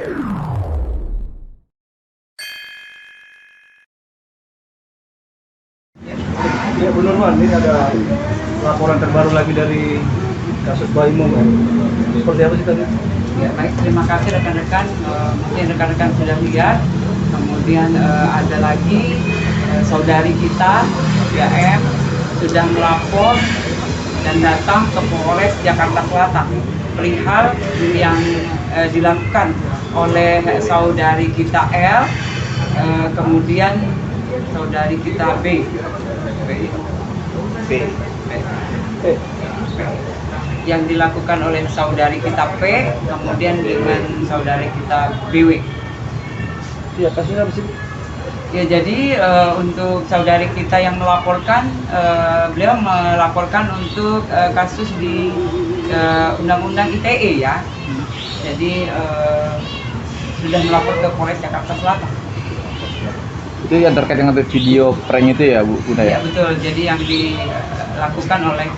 Ya Bu Nurman, ini ada laporan terbaru lagi dari kasus Baimong ya. Seperti apa sih tadi? Ya baik, terima kasih rekan-rekan. Mungkin rekan-rekan sudah lihat. Kemudian ada lagi saudari kita, ya M, sudah melapor dan datang ke Polres Jakarta Selatan perihal yang dilakukan oleh saudari kita L, kemudian saudari kita B. Yang dilakukan oleh saudari kita P, kemudian dengan saudari kita BW. Iya, kasusnya apa sih? Ya, jadi untuk saudari kita yang melaporkan, beliau melaporkan untuk kasus di Undang-Undang ITE ya. Jadi sudah melapor ke Polres Jakarta Selatan. Itu yang terkait dengan video prank itu ya Bu Bunda ya? Ya betul, jadi yang dilakukan oleh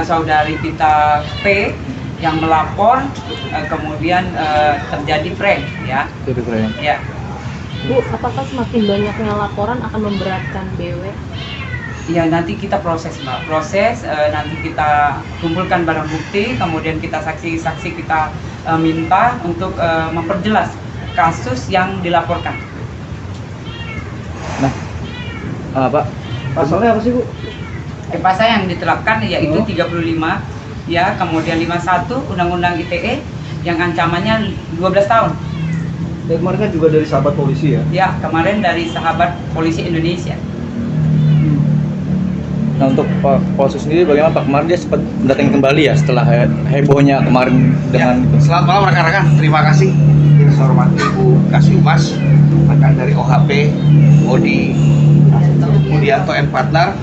saudari kita P yang melapor, kemudian terjadi prank ya. Jadi prank. Ya. Bu, apakah semakin banyaknya laporan akan memberatkan BW? Ya nanti kita proses Mbak, nanti kita kumpulkan barang bukti, kemudian kita saksi-saksi kita minta untuk memperjelas kasus yang dilaporkan. Nah, Pak, Pasalnya apa sih Bu? Pasal yang diterapkan yaitu 35 ya, kemudian 51 Undang-Undang ITE yang ancamannya 12 tahun. Ya, kemarin kan juga dari sahabat polisi ya? Ya, kemarin dari sahabat polisi Indonesia. nah untuk Pak Polisi sendiri bagaimana Pak? Kemarin dia sempat mendatangi kembali ya setelah hebohnya kemarin dengan Selamat malam rekan-rekan, terima kasih. Yang saya hormati Ibu Kasiumas, rekan dari OHP, Odi, Mudianto and Partner.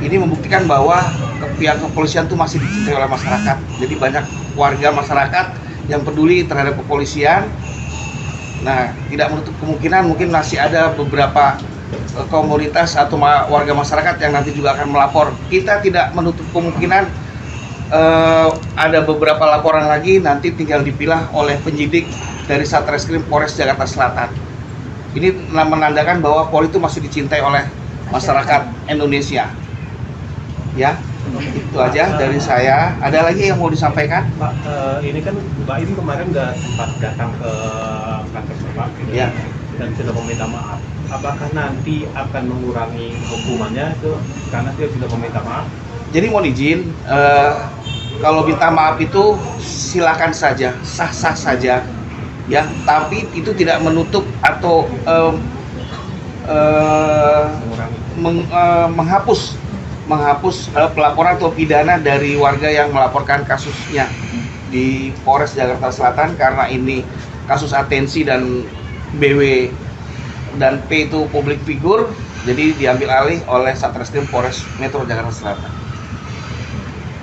Ini membuktikan bahwa pihak kepolisian itu masih dicintai oleh masyarakat. Jadi banyak warga masyarakat yang peduli terhadap kepolisian. Nah, tidak menutup kemungkinan mungkin masih ada beberapa komunitas atau warga masyarakat yang nanti juga akan melapor. Kita tidak menutup kemungkinan ada beberapa laporan lagi nanti tinggal dipilah oleh penyidik dari Satreskrim Polres Jakarta Selatan. Ini menandakan bahwa Polri itu masih dicintai oleh masyarakat Indonesia. Ya, itu aja dari saya. Ada lagi yang mau disampaikan? Pak, ini kan Mbak Im kemarin nggak sempat datang ke kantor Bapak gitu, Ya. dan sudah meminta maaf. Apakah nanti akan mengurangi hukumannya itu karena dia sudah meminta maaf? Jadi mohon izin, kalau minta maaf itu silakan saja, sah-sah saja, ya. Tapi itu tidak menutup atau menghapus pelaporan atau pidana dari warga yang melaporkan kasusnya di Polres Jakarta Selatan, karena ini kasus atensi dan BW dan P itu publik figur, jadi diambil alih oleh Satreskrim Polres Metro Jakarta Selatan.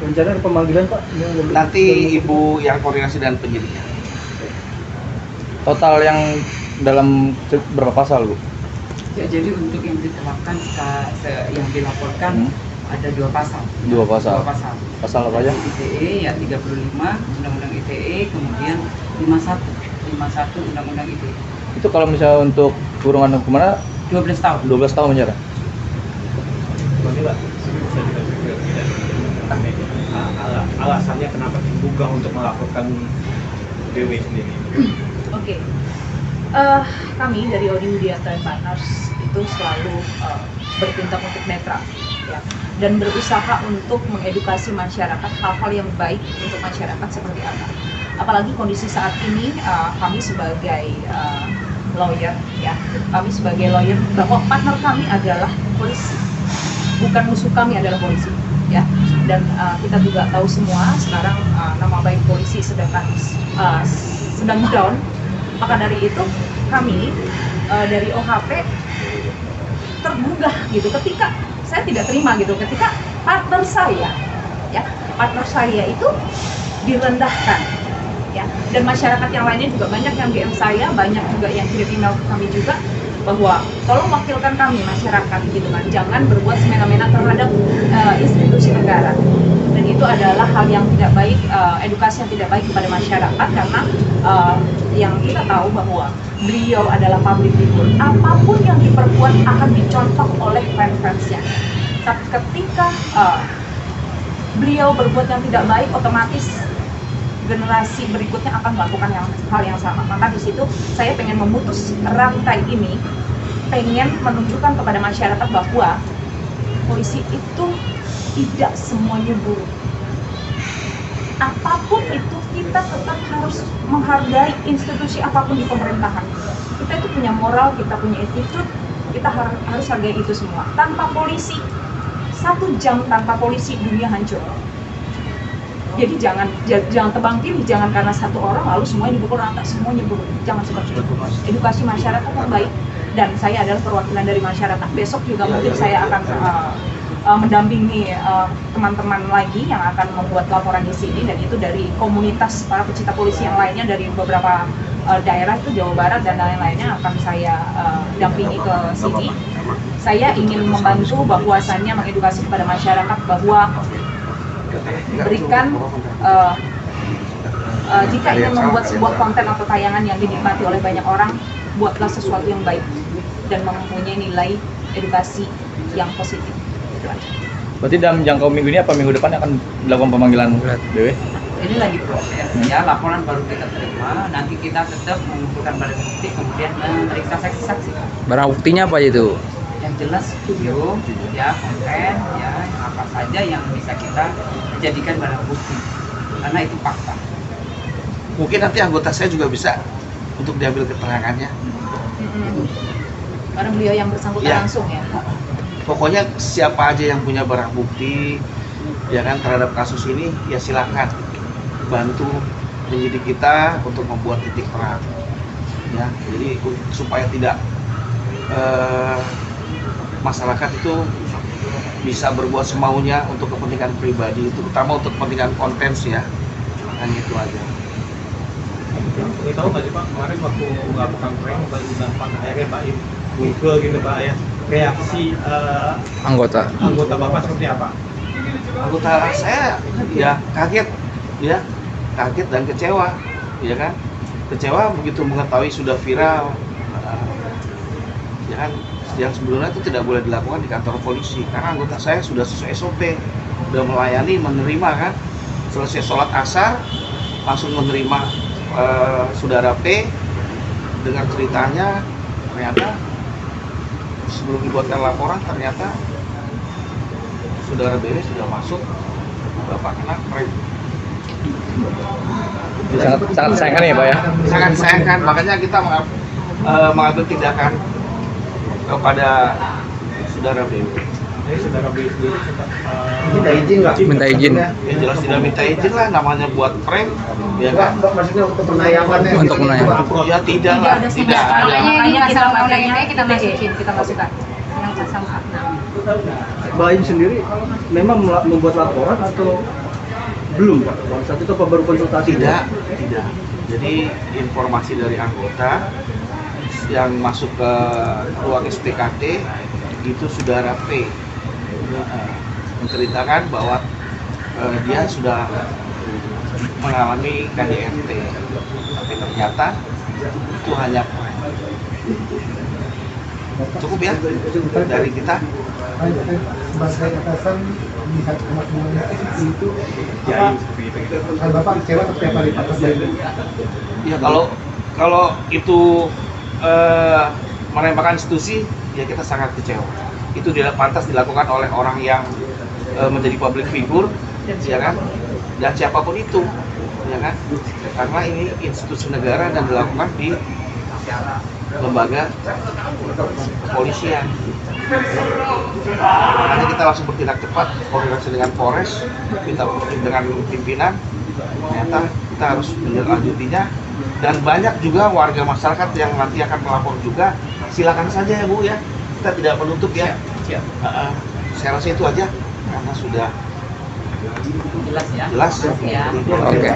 Rencana pemanggilan Pak? Nanti Ibu yang koordinasi dan penyidiknya. total yang dalam berapa pasal Bu? Ya, jadi untuk yang diterapkan yang dilaporkan ada 2 pasal. Dua pasal. Pasal apa aja? ITE ya 35 Undang-Undang ITE, kemudian 51 Undang-Undang ITE. Itu kalau misalnya untuk kurungan hukumannya 12 tahun. 12 tahun penjara. Alasannya kenapa digugah untuk melaporkan BW sendiri? Oke. Kami dari Odi Mudianto and Partners itu selalu bertindak untuk netral ya, dan berusaha untuk mengedukasi masyarakat hal-hal yang baik untuk masyarakat seperti apa. Apalagi kondisi saat ini kami sebagai lawyer ya, bahwa partner kami adalah polisi, bukan musuh kami adalah polisi ya. Dan kita juga tahu semua sekarang nama baik polisi sedang down. Maka dari itu kami dari OHP tergugah gitu ketika saya tidak terima gitu ketika partner saya itu direndahkan ya, dan masyarakat yang lainnya juga banyak yang DM saya, banyak juga yang kirim email ke kami juga bahwa tolong wakilkan kami masyarakat gitu kan, jangan berbuat semena-mena terhadap institusi negara. Dan itu adalah hal yang tidak baik, edukasi yang tidak baik kepada masyarakat, karena yang kita tahu bahwa beliau adalah public figure. Apapun yang diperbuat akan dicontoh oleh fans-fansnya. Tapi ketika beliau berbuat yang tidak baik, otomatis generasi berikutnya akan melakukan hal yang sama. Maka di situ saya pengen memutus rantai ini, pengen menunjukkan kepada masyarakat bahwa polisi itu tidak semuanya buruk. Apapun itu, kita tetap harus menghargai institusi apapun di pemerintahan. Kita itu punya moral, kita punya attitude, kita harus hargai itu semua. Tanpa polisi, 1 jam tanpa polisi dunia hancur. Jadi jangan tebang pilih, jangan karena 1 orang lalu semuanya dipukul rata, semuanya buruk. Jangan seperti itu. Edukasi masyarakat yang baik, dan saya adalah perwakilan dari masyarakat. Besok juga mungkin saya akan mendampingi teman-teman lagi yang akan membuat laporan di sini, dan itu dari komunitas para pecinta polisi yang lainnya dari beberapa daerah, itu Jawa Barat dan lain-lainnya akan saya dampingi ke sini. Saya ingin membantu bahwasannya mengedukasi kepada masyarakat bahwa berikan jika ingin membuat sebuah konten atau tayangan yang dinikmati oleh banyak orang, buatlah sesuatu yang baik dan mempunyai nilai edukasi yang positif. Berarti dalam jangka minggu ini apa minggu depan akan dilakukan pemanggilan BW? Ini lagi proses, ya laporan baru kita terima, nanti kita tetap mengumpulkan barang bukti, kemudian memeriksa saksi-saksi. Barang buktinya apa itu? Yang jelas video, ya konten, ya apa saja yang bisa kita jadikan barang bukti, karena itu fakta. Mungkin nanti anggota saya juga bisa untuk diambil keterangannya. Karena beliau yang bersangkutan Ya. langsung ya. Pokoknya siapa aja yang punya barang bukti ya kan terhadap kasus ini, ya silakan bantu penyidik kita untuk membuat titik terang. Ya, jadi supaya tidak masyarakat itu bisa berbuat semaunya untuk kepentingan pribadi, terutama untuk kepentingan konten ya. Kan itu aja. Ini tahu nggak sih Pak, kemarin waktu melakukan prank Pak akhirnya Pak Im Google gitu Pak ya, reaksi Anggota. anggota Bapak seperti apa? Anggota saya ya kaget dan kecewa, ya kan, kecewa begitu mengetahui sudah viral, ya kan, yang sebelumnya itu tidak boleh dilakukan di kantor polisi karena anggota saya sudah sesuai SOP, sudah melayani, menerima kan, selesai sholat asar langsung menerima saudara P dengan ceritanya. Ternyata sebelum dibuatkan laporan, ternyata saudara BW sudah masuk, Bapak kena prank. Sangat disayangkan ya Pak ya? Sangat disayangkan, makanya kita mengambil tindakan kepada saudara BW. Jadi saudara BW sendiri Minta izin nggak? Minta izin. Ya jelas tidak minta izin lah, namanya buat prank, ya kan? Mbak, maksudnya untuk penayangannya? Untuk penayangan. Ya tidak lah, ada tidak. makanya kita makanya kita masukin, kita masukkan yang pasal 46. Mbak Im sendiri memang membuat laporan atau belum Pak? Pada saat itu apa baru konsultasi? Tidak. Jadi informasi dari anggota yang masuk ke ruang SPKT itu saudara P menceritakan bahwa dia sudah mengalami KDRT, tapi ternyata itu hanya cukup ya dari kita. Sebagai atasan melihat kemampuan itu, Jai seperti itu. kan Bapak kecewa setiap hari atas itu. Ya kalau itu meremehkan institusi, ya kita sangat kecewa. Itu tidak pantas dilakukan oleh orang yang menjadi public figure, ya kan, dan siapapun itu, ya kan, karena ini institusi negara dan dilakukan di lembaga kepolisian. Makanya kita langsung bertindak cepat, koordinasi dengan Polres, kita dengan pimpinan, ternyata kita harus menindaklanjutinya. Dan banyak juga warga masyarakat yang nanti akan melapor juga, silakan saja ya Bu ya, kita tidak menutup ya. Saya rasa itu aja, karena sudah Jelas ya. jelas. Ya. Oke.